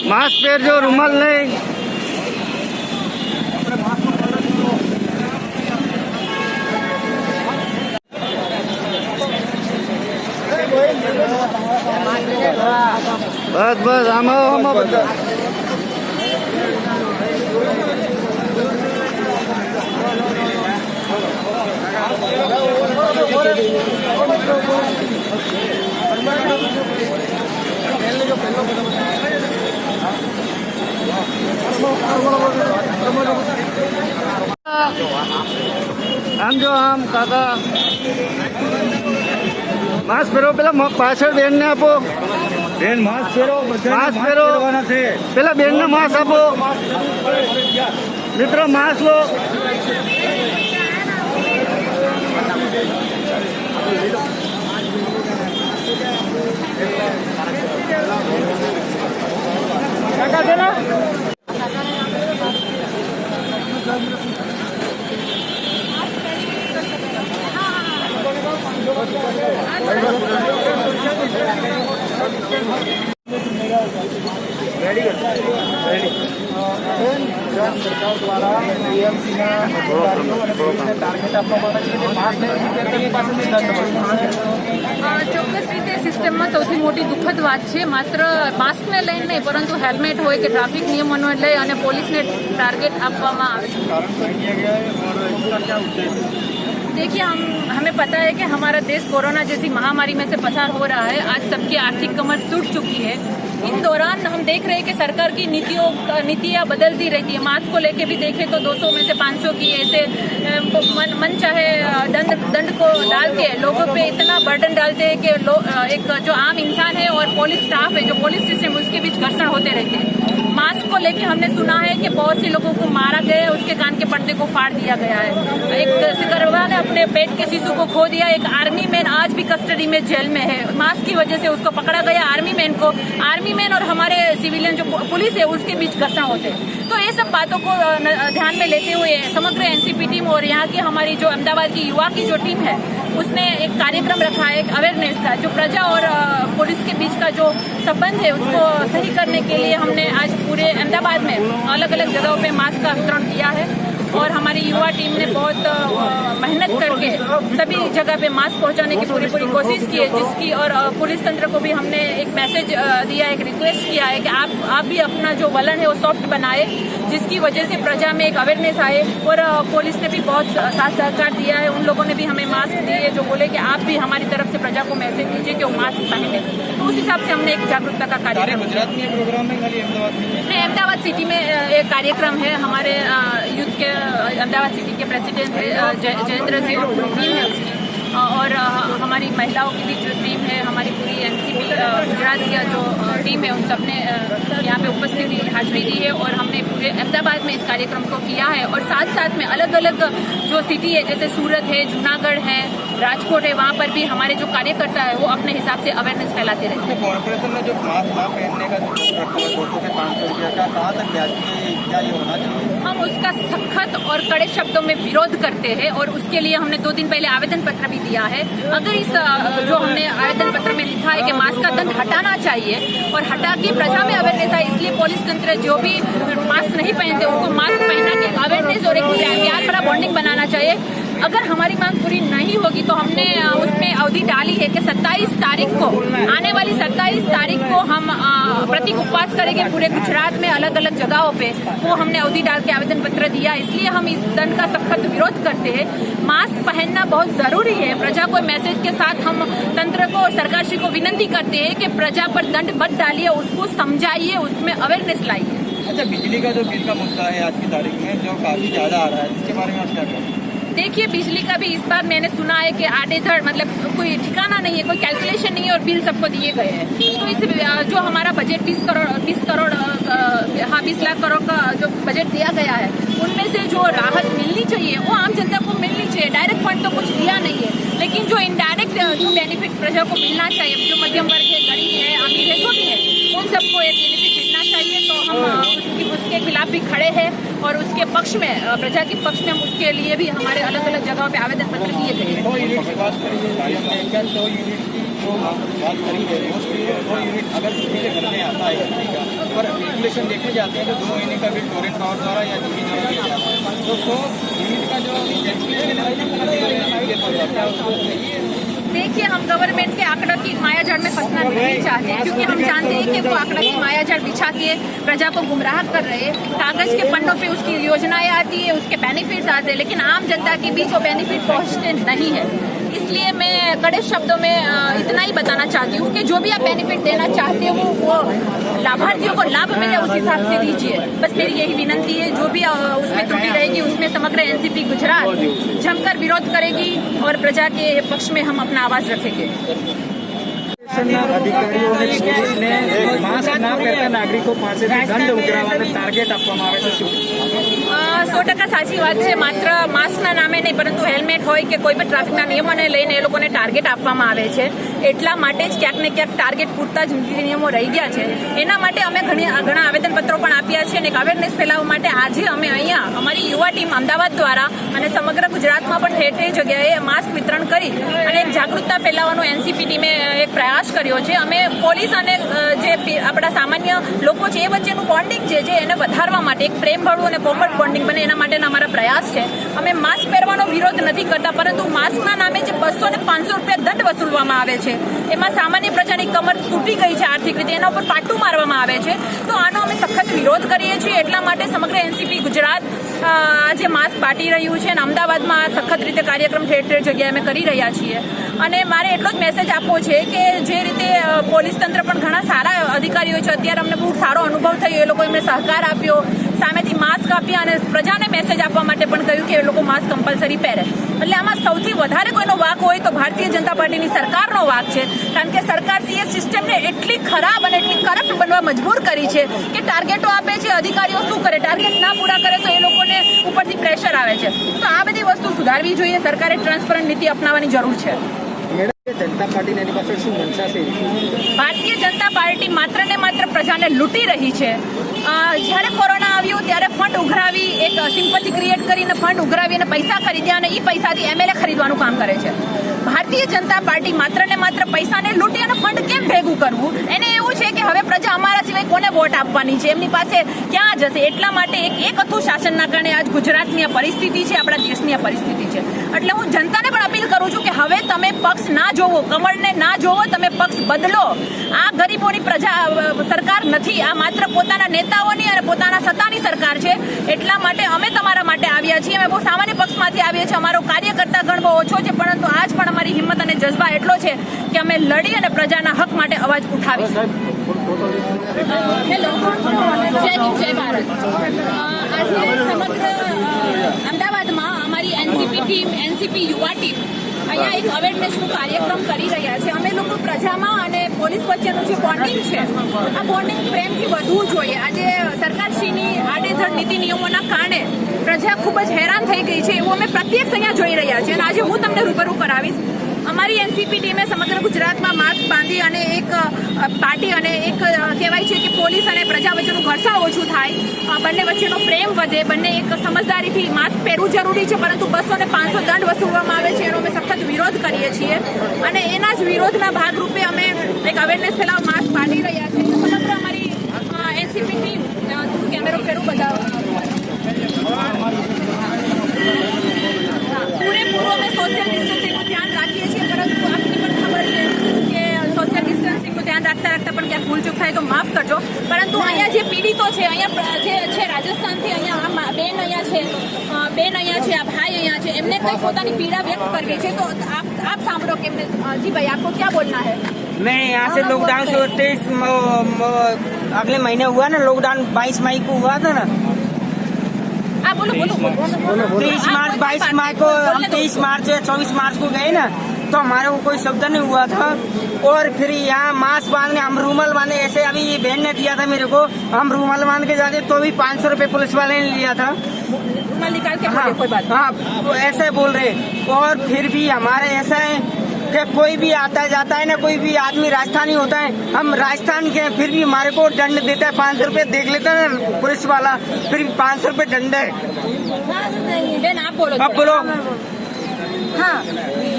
Mask पहरजो, रुमाल नहीं। बस बस हम बता आम काका मास्क पहरो पेला पाछळ बेन ने आपो बेन मास्क पहरो पेला बेन ने मास्क आपो मित्रों मास्क लो काका देना सरकार द्वारा टीएमसी टार्गेट ચોક્કસ રીતે સિસ્ટમમાં સૌથી મોટી દુઃખદ વાત છે માત્ર માસ્કને લઈને નહીં પરંતુ હેલ્મેટ હોય કે ટ્રાફિક નિયમોને લઈ અને પોલીસને ટાર્ગેટ આપવામાં આવે देखिए हमें पता है कि हमारा देश कोरोना जैसी महामारी में से पसार हो रहा है। आज सबकी आर्थिक कमर टूट चुकी है। इन दौरान हम देख रहे हैं कि सरकार की नीतियाँ बदलती रहती है। मास्क को लेके भी देखें तो 200 में से 500 की ऐसे मन चाहे दंड को डाल के लोगों पे इतना बर्डन डालते हैं कि एक जो आम इंसान है और पुलिस स्टाफ है, जो पुलिस सिस्टम, उसके बीच घर्षण होते रहते हैं। मास्क को लेके हमने सुना है कि बहुत से लोगों को मारा गया है, उसके कान के पर्दे को फाड़ दिया गया है। एक सिकरवा ने अपने पेट के शिशु को खो दिया। एक आर्मी मैन आज भी कस्टडी में जेल में है। मास्क की वजह से उसको पकड़ा गया। आर्मी मैन और हमारे सिविलियन जो पुलिस है उसके बीच घर्षण होते हैं। तो ये सब बातों को ध्यान में लेते हुए समग्र एनसीपी टीम और यहाँ की हमारी जो अहमदाबाद की युवा की जो टीम है उसने एक कार्यक्रम रखा है, एक अवेयरनेस का, जो प्रजा और पुलिस के बीच का जो संबंध है उसको सही करने के लिए हमने आज पूरे अहमदाबाद में अलग अलग जगहों पे मास्क का वितरण किया है। और हमारी युवा टीम ने बहुत मेहनत करके सभी जगह पे मास्क पहुंचाने की पूरी कोशिश की है, जिसकी और पुलिस तंत्र को भी हमने एक मैसेज दिया, एक रिक्वेस्ट किया है कि आप भी अपना जो वलन है वो सॉफ्ट बनाए, जिसकी वजह से प्रजा में एक अवेयरनेस आए। और पुलिस ने भी बहुत साथ सहकार दिया है। उन लोगों ने भी हमें मास्क दिए जो बोले कि आप भी हमारी तरफ से प्रजा को मैसेज दीजिए कि वो मास्क पहने। तो उस हिसाब से हमने एक जागरूकता का कार्यक्रम गुजरात में प्रोग्राम में खाली अहमदाबाद सिटी में एक कार्यक्रम है। हमारे यूथ के अहमदाबाद सिटी के प्रेसिडेंट है जयेंद्र सिंह और पूरी टीम है उसकी, और हमारी महिलाओं की भी जो टीम है, हमारी पूरी एनसीपी गुजरात की जो टीम है, उन सब ने यहाँ पे उपस्थिति हाजिरी दी है। और हमने पूरे अहमदाबाद में इस कार्यक्रम को किया है। और साथ साथ में अलग अलग जो सिटी है जैसे सूरत है, जूनागढ़ है, राजकोट है, वहाँ पर भी हमारे जो कार्यकर्ता है वो अपने हिसाब से अवेयरनेस फैलाते रहते हैं। कॉर्पोरेशन में जो मास्क ना पहनने का जो 200 से 500 रुपया का कहाँ तक क्या ये होना चाहिए? हम उसका सख्त और कड़े शब्दों में विरोध करते हैं और उसके लिए हमने 2 दिन पहले आवेदन पत्र भी दिया है। अगर इस जो हमने आवेदन पत्र में लिखा है कि मास्क का दंड हटाना चाहिए और हटा के प्रजा में अवेयरनेस है, इसलिए पुलिस तंत्र जो भी मास्क नहीं पहनते उसको मास्क पहना के अवेयरनेस और एक प्यार भरा बॉन्डिंग बनाना चाहिए। अगर हमारी मांग पूरी नहीं होगी तो हमने उसमें अवधि डाली है कि 27 तारीख को, आने वाली 27 तारीख को हम प्रतीक उपवास करेंगे पूरे गुजरात में अलग अलग जगहों पे। वो हमने अवधि डाल के आवेदन पत्र दिया, इसलिए हम इस दंड का सख्त विरोध करते हैं। मास्क पहनना बहुत जरूरी है। प्रजा को मैसेज के साथ हम तंत्र को और सरकार श्री को विनती करते हैं कि प्रजा पर दंड मत डालिए, उसको समझाइए, उसमें अवेयरनेस लाइए। अच्छा, बिजली का जो बिल का मुद्दा है आज की तारीख में जो काफी ज्यादा आ रहा है, इसके बारे में आप क्या कहें? देखिए, बिजली का भी इस बार मैंने सुना है कि आधे-धड़ मतलब कोई ठिकाना नहीं है, कोई कैलकुलेशन नहीं है और बिल सबको दिए गए हैं। तो इस जो हमारा बजट 20 लाख करोड़ का जो बजट दिया गया है, उनमें से जो राहत मिलनी चाहिए वो आम जनता को मिलनी चाहिए। डायरेक्ट फंड तो कुछ दिया नहीं है, लेकिन जो इनडायरेक्ट जो बेनिफिट प्रजा को मिलना चाहिए, जो मध्यम वर्ग है, गरीब है, अमीर है, जो भी है, उन सबको ये बेनिफिट मिलना चाहिए। तो हम उसके खिलाफ भी खड़े हैं और उसके पक्ष में, प्रजा के पक्ष में हम उसके लिए भी हमारे अलग अलग जगहों पे आवेदन पत्र दिए गए हैं। 100 यूनिट की बात करी है, क्या 100 यूनिट की जो बात करी है, मोस्टली 100 यूनिट अगर किसी के घर में आता है बिजली का, पर रेगुलेशन देखे जाते हैं तो 2 महीने का बिल टोरेंट पावर द्वारा या बिजली द्वारा दिया जाता है। तो 100 यूनिट का जो कैलकुलेशन है, देखिए, हम गवर्नमेंट के आंकड़ों की मायाजाल में फंसना नहीं चाहते, क्योंकि हम जानते हैं कि वो आंकड़ा की मायाजाल बिछा के प्रजा को गुमराह कर रहे हैं। कागज के पन्नों पे उसकी योजनाएं आती है, उसके बेनिफिट्स आते हैं, लेकिन आम जनता के बीच वो बेनिफिट पहुंचते नहीं है। इसलिए मैं कड़े शब्दों में इतना ही बताना चाहती हूँ कि जो भी आप बेनिफिट देना चाहते हो वो लाभार्थियों को लाभ मिले उस हिसाब से दीजिए। बस मेरी यही विनती है। जो भी उसमें त्रुटि रहेगी उसमें समग्र एनसीपी गुजरात जमकर विरोध करेगी और प्रजा के पक्ष में हम अपना आवाज रखेंगे। અધિકારીઓ અને પોલીસને માસ્ક ના પહેરતા નાગરિકો પાસેથી દંડ ઉઘરાવવાનો ટાર્ગેટ આપવામાં આવે છે શું? 100% સાચી વાત છે। માત્ર માસ્કના નામે નહીં, પરંતુ હેલ્મેટ હોય કે કોઈ પણ ટ્રાફિકના નિયમોને લઈને એ લોકોને ટાર્ગેટ આપવામાં આવે છે। એટલા માટે જ ક્યાંક ને ક્યાંક ટાર્ગેટ પૂરતા જ નિયમો રહી ગયા છે। એના માટે અમે ઘણા આવેદનપત્રો પણ આપ્યા છે અને અવેરનેસ ફેલાવવા માટે આજે અમે અહીંયા અમારી યુવા ટીમ અમદાવાદ દ્વારા અને સમગ્ર ગુજરાતમાં પણ ઠેર ઠેર જગ્યાએ માસ્ક વિતરણ કરી અને એક જાગૃતતા ફેલાવવાનો એનસીપી ટીમે એક પ્રયાસ કર્યો છે। અમે પોલીસ અને જે આપણા સામાન્ય લોકો છે એ વચ્ચેનું બોન્ડિંગ છે જે એને વધારવા માટે એક પ્રેમભળું અને કોમળ બોન્ડિંગ બને એના માટેના અમારા પ્રયાસ છે। અમે માસ્ક પહેરવાનો વિરોધ નથી કરતા, પરંતુ માસ્કના નામે જે 200 ને 500 રૂપિયા દંડ વસૂલવામાં આવે છે એમાં સામાન્ય પ્રજાની કમર તૂટી ગઈ છે આર્થિક રીતે, એના ઉપર પાટું મારવામાં આવે છે। તો આનો અમે સખત વિરોધ કરીએ છીએ। એટલા માટે સમગ્ર એનસીપી ગુજરાત આજે માસ્ક બાંટી રહ્યું છે અને અમદાવાદમાં સખત રીતે કાર્યક્રમ ઠેર ઠેર જગ્યાએ અમે કરી રહ્યા છીએ। અને મારે એટલો જ મેસેજ આપવો છે કે જે રીતે પોલીસ તંત્ર પણ ઘણા સારા અધિકારીઓ છે, અત્યારે અમને બહુ સારો અનુભવ થયો, એ લોકો એમને સહકાર આપ્યો, સામેથી માસ્ક આપ્યા અને પ્રજાને મેસેજ આપવા માટે પણ કહ્યું કે એ લોકો માસ્ક કમ્પલસરી પહેરે। એટલે આમાં સૌથી વધારે કોઈનો વાંક હોય તો ભારતીય જનતા પાર્ટીની સરકારનો વાંક છે, કારણ કે સરકારશ્રીએ સિસ્ટમને એટલી ખરાબ અને એટલી કરપ્ટ બનવા મજબૂર કરી છે કે ટાર્ગેટો આપે છે, અધિકારીઓ શું કરે, ટાર્ગેટ ના પૂરા કરે તો એ લોકોને ઉપરથી પ્રેશર આવે છે। તો આ બધી વસ્તુ સુધારવી જોઈએ। સરકારે ટ્રાન્સપરન્ટ નીતિ અપનાવવાની જરૂર છે। જનતા પાર્ટીને એની પાછળ શું મનસા છે? ભારતીય જનતા પાર્ટી માત્ર ને માત્ર પ્રજાને લૂંટી રહી છે। જ્યારે કોરોના આવ્યું ત્યારે ફંડ ઉઘરાવી, એક સિમ્પથી ક્રિએટ કરીને ફંડ ઉઘરાવી અને પૈસા ખરીદ્યા અને એ પૈસાથી એમએલએ ખરીદવાનું કામ કરે છે। ભારતીય જનતા પાર્ટી માત્ર ને માત્ર પૈસાને લૂંટી અને ફંડ કેમ ભેગું કરવું, એને એવું છે કે હવે પ્રજા અમારા સિવાય કોને વોટ આપવાની છે, એમની પાસે ક્યાં જશે। એટલા માટે એક હતું શાસનના કારણે આજ ગુજરાતની આ પરિસ્થિતિ છે, આપણા દેશની આ પરિસ્થિતિ છે। એટલે હું જનતાને પણ અપીલ કરું છું કે હવે તમે પક્ષ ના જોવો, કમળને ના જોવો, તમે પક્ષ બદલો। આ ગરીબોની સરકાર નથી, આ માત્ર પોતાના નેતાઓની અને પોતાના સત્તાની સરકાર છે। એટલા માટે અમે તમારા માટે આવ્યા છીએ। અમે બહુ સામાન્ય પક્ષમાંથી આવીએ છીએ, અમારો કાર્યકર્તા ગણ બહુ ઓછો છે, પરંતુ આજ પણ અમારી હિંમત અને જજ્બા એટલો છે કે અમે લડી અને પ્રજાના હક માટે અવાજ ઉઠાવીશું। હેલો, જય હિન્દ, જય ભારત। આજે સમગ્ર અમદાવાદમાં અમારી એનસીપી ટીમ, એનસીપી યુવા ટીમ અહીંયા એક અવેરનેસનો કાર્યક્રમ કરી રહ્યા છે। અમે લોકો પ્રજામાં અને પોલીસ વચ્ચેનું જે બોન્ડિંગ છે, આ બોન્ડિંગ પ્રેમથી વધવું જોઈએ। આજે સરકારશ્રીની આડેધડ નીતિ નિયમોના કારણે પ્રજા ખૂબ જ હેરાન થઈ ગઈ છે, એવું અમે પ્રત્યક્ષ અહીંયા જોઈ રહ્યા છીએ અને આજે હું તમને રૂબરૂ કરાવીશ। અમારી એનસીપી ટીમે સમગ્ર ગુજરાતમાં માસ્ક બાંધી અને એક પાર્ટી અને એક કહેવાય છે કે પોલીસ અને પ્રજા વચ્ચેનું ઘર્ષણ ઓછું થાય, બંને વચ્ચેનો પ્રેમ વધે, બંને એક સમજદારીથી માસ્ક પહેરવું જરૂરી છે, પરંતુ 200 ને 500 દંડ વસૂલવામાં આવે છે, એનો અમે સખત વિરોધ કરીએ છીએ અને એના જ વિરોધના ભાગરૂપે અમે એક અવેરનેસ ફેલાવ માસ્ક બાંધી રહ્યા છીએ. સમગ્ર અમારી એનસીપી ટીમ થોડું કેમેરો ફેરવું બતાવો. પૂરેપૂરો અમે સોશિયલ ડિસ્ટન્સિંગનું ધ્યાન રાખીએ છીએ, પરંતુ આપને પણ ખબર છે કે સોશિયલ ડિસ્ટન્સિંગનું ધ્યાન રાખતા રાખતા પણ ક્યાંક ભૂલચૂક થાય તો માફ કરજો. પરંતુ અહીંયા જે પીડિતો છે, અહીંયા જે છે રાજસ્થાનથી, અહીંયા બેન અહીંયા છે, આ ભાઈ અહીંયા છે, એમને કંઈ પોતાની પીડા વ્યક્ત કરવી છે, તો આપ સાંભળો કે એમને. જી ભાઈ, आपको क्या बोलना है? मैं यहाँ से लॉकडाउन से 23 अगले महीने हुआ ना, लॉकडाउन 22 मई को हुआ था ना, आप बोलो. 23 मार्च 22 मई को हम 23 मार्च या 24 मार्च को गए ना, तो हमारे को कोई शब्द नहीं हुआ था। और फिर यहाँ मास्क बांधने, हम रूमाल बांधे, ऐसे अभी ये बहन ने दिया था मेरे को, हम रूमाल बांध के जाते तो भी 500 रुपये पुलिस वाले ने लिया था। रूमाल निकाल के हाँ, कोई बात हाँ, वो ऐसे बोल रहे। और फिर भी हमारे ऐसा है कि कोई भी आता जाता है ना, कोई भी आदमी राजस्थानी होता है, हम राजस्थान के, फिर भी हमारे को दंड देता है 500 रुपये, देख लेता है ना पुलिस वाला, फिर भी 500 रुपये दंड है। बेन, आप बोलो. अब बोलो। हाँ,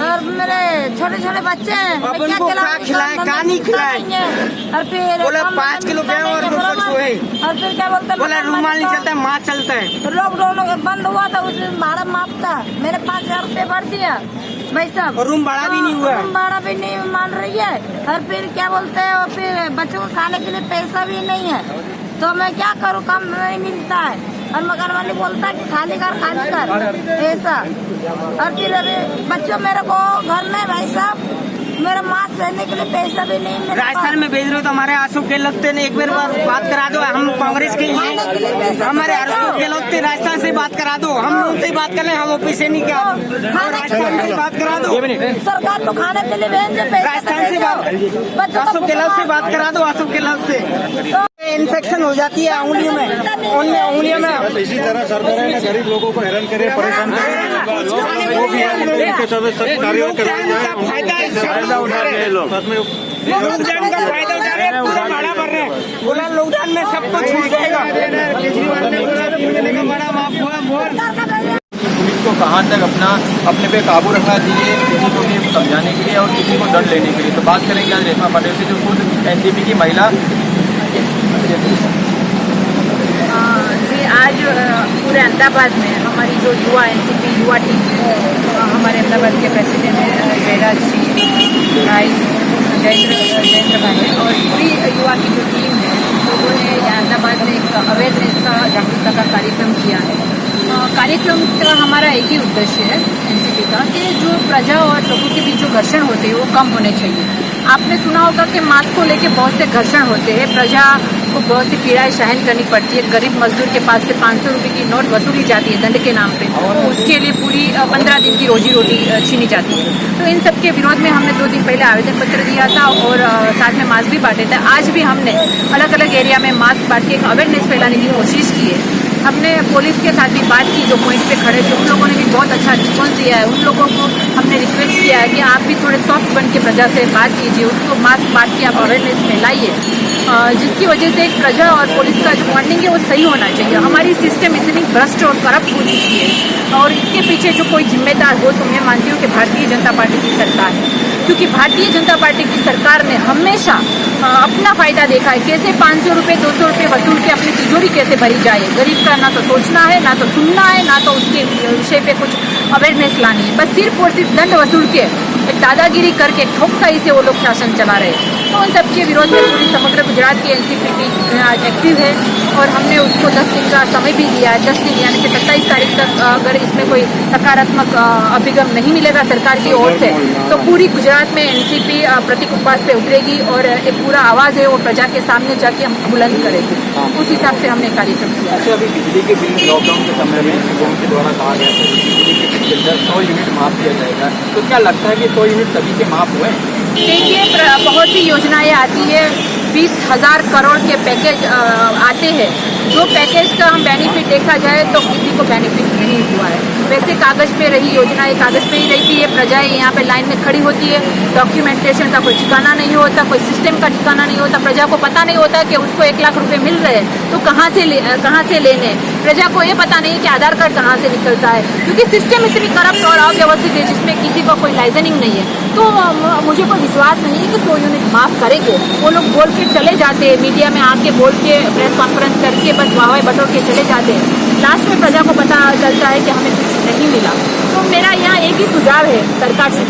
और मेरे छोटे छोटे बच्चे हैं, अब मैं उनको क्या खिलाएं, क्या नहीं खिलाएं? और फिर बोला 5 किलो गए और वो कुछ हुए। और फिर क्या बोलते हैं, बोला रूमाल नहीं चलता है, मास्क चलता है। लॉकडाउन बंद हुआ था, उसमें भाड़ा माफ था, मेरे 5000 रुपये भर दिया भाई साहब, और रूम भाड़ा भी नहीं हुआ है। रूम भाड़ा भी नहीं मान रही है। और फिर क्या बोलते हैं, और फिर बच्चों को खाने के लिए पैसा भी नहीं है, तो मैं क्या करूँ, काम नहीं मिलता है। और मकान वाली बोलता है कि खाली कर ऐसा। और फिर अभी बच्चों मेरे को घर में भाई साहब मेरा मास्क लेने के लिए पैसा भी नहीं मिला। राजस्थान में भेज रहे हो तो हमारे आंसू के लगते ने, एक बार बात करा दो, हम कांग्रेस के लिए, हमारे आंसू के लगते राजस्थान से बात करा दो, हम उनसे बात कर ले, हम ऑफिस से नहीं क्या, राजस्थान से बात करा दो, सरकार तो खाने के लिए भेज दे, राजस्थान से बात, अशोक गहलोत से बात करा दो, अशोक गहलोत से। इन्फेक्शन हो जाती है उंगलियों में, उंगलियों में। इसी तरह सरकार ने गरीब लोगों को हैरान करे, परेशान करे, वो भी उनके सभी कार्यों फायदा उठा रहे हैं लोग, लॉकडाउन का फायदा उठा रहे हैं, पूरा भाड़ा भर रहे हैं, बोला लॉकडाउन में सब कुछ छूट जाएगा। पुलिस को कहाँ तक अपने पे काबू रखना चाहिए, किसी को भी समझाने के लिए और किसी को दंड लेने के लिए। तो बात करेंगे आज रेशमा पटेल से, जो खुद एनसीपी की महिला। जी, आज पूरे अहमदाबाद में हमारी जो युवा एनसीपी युवा टीम है, हमारे अहमदाबाद के प्रेसिडेंट हैं जयराज जी भाई, जयेंद्र भाई, और पूरी युवा की जो टीम है, लोगों ने अहमदाबाद में एक अवेयरनेस का जागरूकता का कार्यक्रम किया है। कार्यक्रम का हमारा एक ही उद्देश्य है एनसीपी का, कि जो प्रजा और लोगों के बीच जो घर्षण होते हैं वो कम होने चाहिए। आपने सुना होगा कि मास्क को लेके बहुत से घर्षण होते हैं, प्रजा को बहुत सी पीड़ाएं सहन करनी पड़ती है, गरीब मजदूर के पास से 500 रुपये की नोट वसूली जाती है दंड के नाम पे, उसके लिए पूरी 15 दिन की रोजी रोटी छीनी जाती है। तो इन सब के विरोध में हमने 2 दिन पहले आवेदन पत्र दिया था और साथ में मास्क भी बांटे थे। आज भी हमने अलग अलग एरिया में मास्क बांट के एक अवेयरनेस फैलाने की कोशिश की है। हमने पुलिस के साथ भी बात की, जो पॉइंट पे खड़े थे उन लोगों ने भी बहुत अच्छा रिस्पॉन्स दिया है। उन लोगों को हमने रिक्वेस्ट किया है कि आप भी थोड़े सॉफ्ट बन के प्रजा से बात कीजिए, उसको मास्क बांट के आप अवेयरनेस फैलाइए, जिसकी वजह से एक प्रजा और पुलिस का जो बॉन्डिंग है वो सही होना चाहिए। हमारी सिस्टम इतनी भ्रष्ट और करप्ट हो चुकी है और इसके पीछे जो कोई जिम्मेदार हो तो मैं मानती हूँ कि भारतीय जनता पार्टी की सरकार है, क्योंकि भारतीय जनता पार्टी की सरकार ने हमेशा अपना फायदा देखा है। कैसे 500 रुपये 200 रुपये वसूल के अपनी तिजोरी कैसे भरी जाए, गरीब का ना तो सोचना है, ना तो सुनना है, ना तो उसके विषय पे कुछ अवेयरनेस लानी है। बस सिर्फ और सिर्फ दंड वसूल के एक दादागिरी करके ठोकसाई से वो लोग शासन चला रहे हैं। तो उन सबके विरोध में पूरी समग्र गुजरात की एनसीपी आज एक्टिव है और हमने उसको 10 दिन का समय भी दिया है। 10 दिन यानी कि 27 तारीख तक अगर इसमें कोई सकारात्मक अभिगम नहीं मिलेगा सरकार की ओर से तो पूरी गुजरात में एनसीपी प्रतीक उपवास पे उतरेगी और एक पूरा आवाज़ है वो प्रजा के सामने जाके हम बुलंद करेंगे। उस हिसाब से हमने कार्यक्रम किया। अच्छा, अभी बिजली के बिल लॉकडाउन के समय में सीएम के द्वारा कहा गया था कि बिजली के बिल के 100 यूनिट माफ किया जाएगा, तो क्या लगता है कि 100 यूनिट सभी के माफ हुए? देखिए, बहुत सी योजनाएं आती है, 20,000 करोड़ के पैकेज आते हैं। जो पैकेज का हम बेनिफिट देखा जाए तो किसी को बेनिफिट नहीं हुआ है। वैसे कागज पे रही योजना, ये कागज पे ही रहती है। प्रजा यहाँ पे लाइन में खड़ी होती है, डॉक्यूमेंटेशन का कोई ठिकाना नहीं होता, कोई सिस्टम का ठिकाना नहीं होता। प्रजा को पता नहीं होता कि उसको 1 लाख रुपए मिल रहे हैं तो कहाँ से लेने। प्रजा को ये पता नहीं है कि आधार कार्ड कहाँ से निकलता है, क्योंकि सिस्टम इतनी करप्ट और अव्यवस्थित है जिसमें किसी को कोई लाइसेंसिंग नहीं है। तो मुझे कोई विश्वास नहीं है कि 100 यूनिट माफ करेंगे। वो लोग बोल के चले जाते हैं, मीडिया में आके बोल के प्रेस कॉन्फ्रेंस करके बस वाहवाही बटोर के चले जाते हैं। लास्ट में प्रजा को पता चलता है कि हमें कुछ नहीं मिला। तो मेरा यहाँ एक ही सुझाव है सरकार से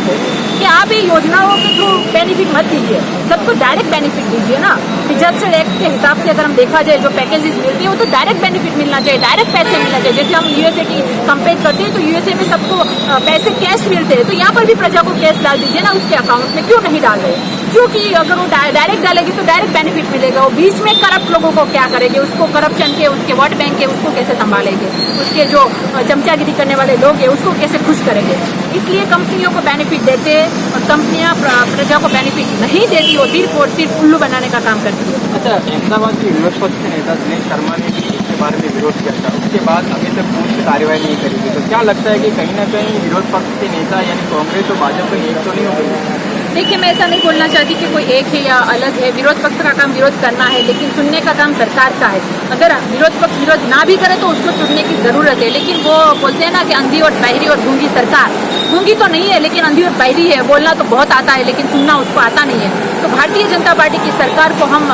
कि आप ये योजनाओं के थ्रू बेनिफिट मत दीजिए, सबको डायरेक्ट बेनिफिट दीजिए ना। डिजास्टर एक्ट के हिसाब से अगर हम देखा जाए जो पैकेजेस मिलती है वो तो डायरेक्ट बेनिफिट मिलना चाहिए, डायरेक्ट पैसे मिलना चाहिए। जैसे हम यूएसए की कंपेयर करते हैं तो यूएसए में सबको पैसे कैश मिलते हैं, तो यहाँ पर भी प्रजा को कैश डाल दीजिए ना उसके अकाउंट में। क्यों नहीं डाल रहे? क्योंकि अगर वो डायरेक्ट डालेगी तो डायरेक्ट बेनिफिट मिलेगा। वो बीच में करप्ट लोगों को क्या करेंगे? उसको करप्शन के, उसके वोट बैंक के, उसको कैसे संभालेंगे? उसके जो चमचागिरी करने वाले लोग हैं उसको कैसे खुश करेंगे? इसलिए कंपनियों को बेनिफिट देते हैं और कंपनियां प्रजा को बेनिफिट नहीं देती, वो सिर्फ उल्लू बनाने का काम करती है। अच्छा, अहमदाबाद के विरोध पक्ष के नेता दिनेश शर्मा ने भी इसके बारे में विरोध किया था, उसके बाद अभी तक पुलिस कार्रवाई नहीं करेगी, तो क्या लगता है कि कहीं ना कहीं विरोध पक्ष के नेता यानी कांग्रेस और भाजपा एक तो नहीं हो गई? देखिए, मैं ऐसा नहीं बोलना चाहती कि कोई एक है या अलग है। विरोध पक्ष का काम विरोध करना है, लेकिन सुनने का काम सरकार का है। अगर विरोध पक्ष विरोध ना भी करे तो उसको सुनने की जरूरत है। लेकिन वो बोलते हैं ना कि अंधी और बहरी और गूंगी सरकार, गूंगी तो नहीं है लेकिन अंधी और बहरी है। बोलना तो बहुत आता है लेकिन सुनना उसको आता नहीं है। तो भारतीय जनता पार्टी की सरकार को हम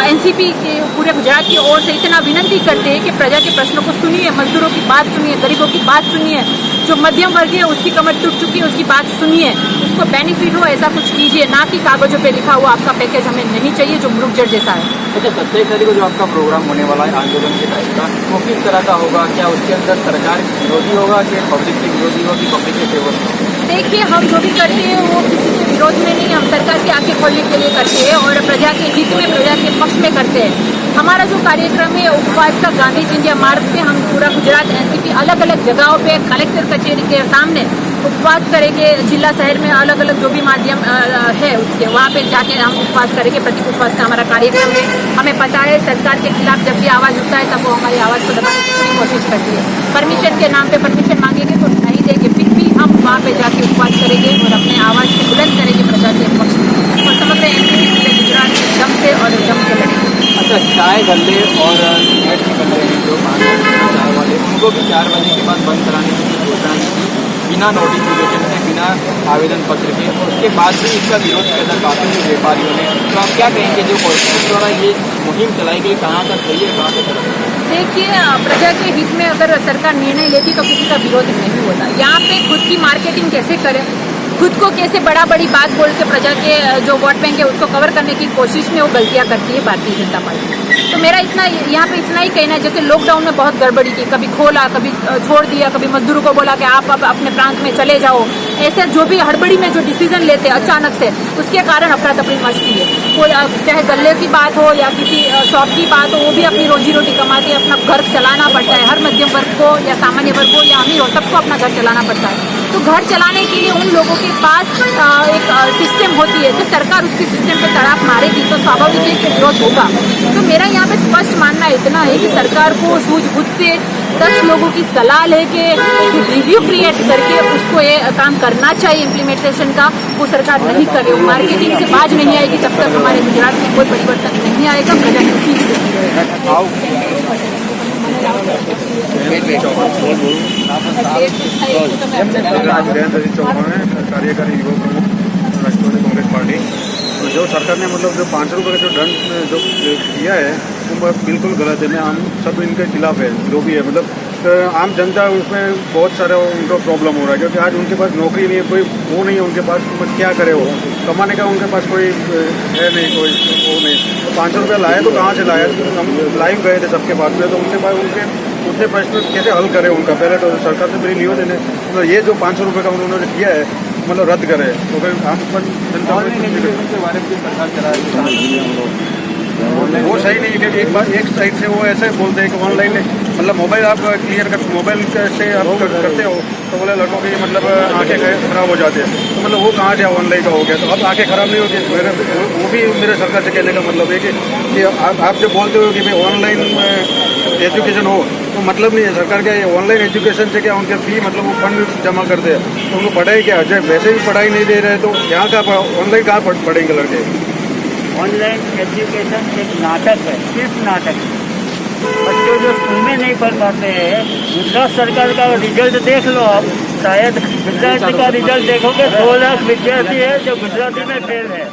एनसीपी के पूरे गुजरात की ओर से इतना विनती करते हैं कि प्रजा के प्रश्नों को सुनिए, मजदूरों की बात सुनिए, गरीबों की बात सुनिए, जो मध्यम वर्ग है उसकी कमर टूट चुकी है उसकी बात सुनिए, उसको बेनिफिट हो ऐसा कुछ कीजिए, ना कि कागजों पे लिखा हुआ आपका पैकेज हमें नहीं चाहिए जो मुरुक जट जैसा है। अच्छा, 27 तारीख को जो आपका प्रोग्राम होने वाला है आंदोलन के टाइप का, वो किस तरह का होगा? क्या उसके अंदर सरकार विरोधी होगा कि पब्लिक के विरोधी होगा कि पब्लिक के फेवर में? देखिए, हम जो भी करते हैं वो किसी के विरोध में नहीं, हम सरकार की आंखें खोलने के लिए करते हैं और प्रजा के हित में, प्रजा के पक्ष में करते हैं। हमारा जो कार्यक्रम है उपवास का गांधी इंडिया मार्ग पे हम पूरा गुजरात एनसीपी अलग अलग जगहों पे कलेक्टर कचेरी के सामने उपवास करेंगे। जिला शहर में अलग अलग जो भी माध्यम है उसके वहाँ पे जाके हम उपवास करेंगे। प्रतीक उपवास का हमारा कार्यक्रम है। हमें पता है सरकार के खिलाफ जब भी आवाज़ उठता है तब वो हमारी आवाज़ को दबाने की पूरी कोशिश करती है। परमिशन के नाम पे परमिशन मांगेंगे तो नहीं देंगे, फिर भी हम वहाँ पे जाके उपवास करेंगे और अपने आवाज़ को बुलंद करेंगे प्रजा के पक्ष में और समग्र एनसीपी पूरे गुजरात में दम से और दम से लड़ेंगे। अच्छा, चाय गल्ले और सिगरेट के गल्ले जो चाय वाले उनको भी 4 बजे के बाद बंद कराने की घोषणा की थी, बिना नोटिफिकेशन के, बिना आवेदन पत्र के। उसके बाद भी इसका विरोध किया था काफ़ी व्यापारियों ने। तो आप क्या कहेंगे जो कॉर्पोरेट द्वारा ये मुहिम चलाई गई, कहाँ तक सही है, कहाँ तक गलत है? देखिए, प्रजा के हित में अगर सरकार निर्णय लेती तो किसी का विरोध नहीं होता। यहाँ पे खुद की मार्केटिंग कैसे करें, खुद को कैसे बड़ी बात बोल के प्रजा के जो वोट बैंक है उसको कवर करने की कोशिश में वो गलतियां करती है भारतीय जनता पार्टी। तो मेरा यहाँ पे इतना ही कहना है, जैसे लॉकडाउन में बहुत गड़बड़ी की, कभी खोला, कभी छोड़ दिया, कभी मजदूरों को बोला कि आप अपने प्रांत में चले जाओ। ऐसे जो भी हड़बड़ी में जो डिसीजन लेते हैं अचानक से, उसके कारण अफरा तफरी मचती है। कोई चाहे गले की बात हो या किसी शॉप की बात हो, वो भी अपनी रोजी रोटी कमाती है, अपना घर चलाना पड़ता है। हर मध्यम वर्ग को या सामान्य वर्ग को या अमीर हो, सबको अपना घर चलाना पड़ता है। तो घर चलाने के लिए उन लोगों के पास एक सिस्टम होती है, तो सरकार उसके सिस्टम पे तड़ाप मारेगी तो स्वाभाविक है कि विरोध होगा। तो मेरा यहाँ पे स्पष्ट मानना इतना है कि सरकार को सूझबूझ से 10 लोगों की सलाह लेके एक रिव्यू क्रिएट करके उसको ये काम करना चाहिए इम्प्लीमेंटेशन का। वो सरकार नहीं करे, वो मार्केटिंग से बाज नहीं आएगी जब तक हमारे गुजरात में कोई परिवर्तन नहीं आएगा। प्रजा चौहान है, कार्यकारी युवा प्रमुख राष्ट्रवादी कांग्रेस पार्टी। तो जो सरकार ने मतलब जो 500 रुपये का जो दंड जो किया है वो बिल्कुल गलत है। हम सब इनके खिलाफ है, जो भी है। मतलब आम जनता उसमें बहुत सारा उनको प्रॉब्लम हो रहा है, क्योंकि आज उनके पास नौकरी नहीं है, कोई वो नहीं है उनके पास, तो क्या करे वो, कमाने का उनके पास कोई है नहीं, कोई वो नहीं। तो 500 रुपया लाया तो कहाँ से लाया? हम लाइव गए थे सबके पास में, तो उनके पास उनके प्रश्न कैसे हल करे उनका। पहले तो सरकार से मेरी निवेदन है, तो ये जो 500 रुपये का उन्होंने किया है मतलब रद्द करे। तो फिर हम जनता के बारे में सरकार चला रही है वो सही नहीं है। एक बार एक साइड से वो ऐसे बोलते हैं कि ऑनलाइन मतलब मोबाइल आप क्लियर कर, मोबाइल से आप करते हो तो बोले लड़कों की मतलब आंखें खराब हो जाती है। तो मतलब वो कहाँ से ऑनलाइन का हो गया, तो अब आंखें खराब नहीं होती। मेरे वो भी मेरे सरकार से कहने का मतलब है कि आप जब बोलते हो कि भाई ऑनलाइन एजुकेशन हो, तो मतलब नहीं है सरकार क्या ये ऑनलाइन एजुकेशन से क्या उनके फी मतलब वो फंड जमा करते हैं तो उनको पढ़ाई क्या जब वैसे भी पढ़ाई नहीं दे रहे तो यहाँ का ऑनलाइन कहाँ पढ़ेंगे लड़के। ऑनलाइन एजुकेशन एक नाटक है, सिर्फ नाटक है। बच्चों जो स्कूल में नहीं पढ़ पाते हैं, गुजरात सरकार का रिजल्ट देख लो आप, शायद गुजरात का रिजल्ट देखोगे 2 लाख विद्यार्थी है जो गुजराती में फेल है।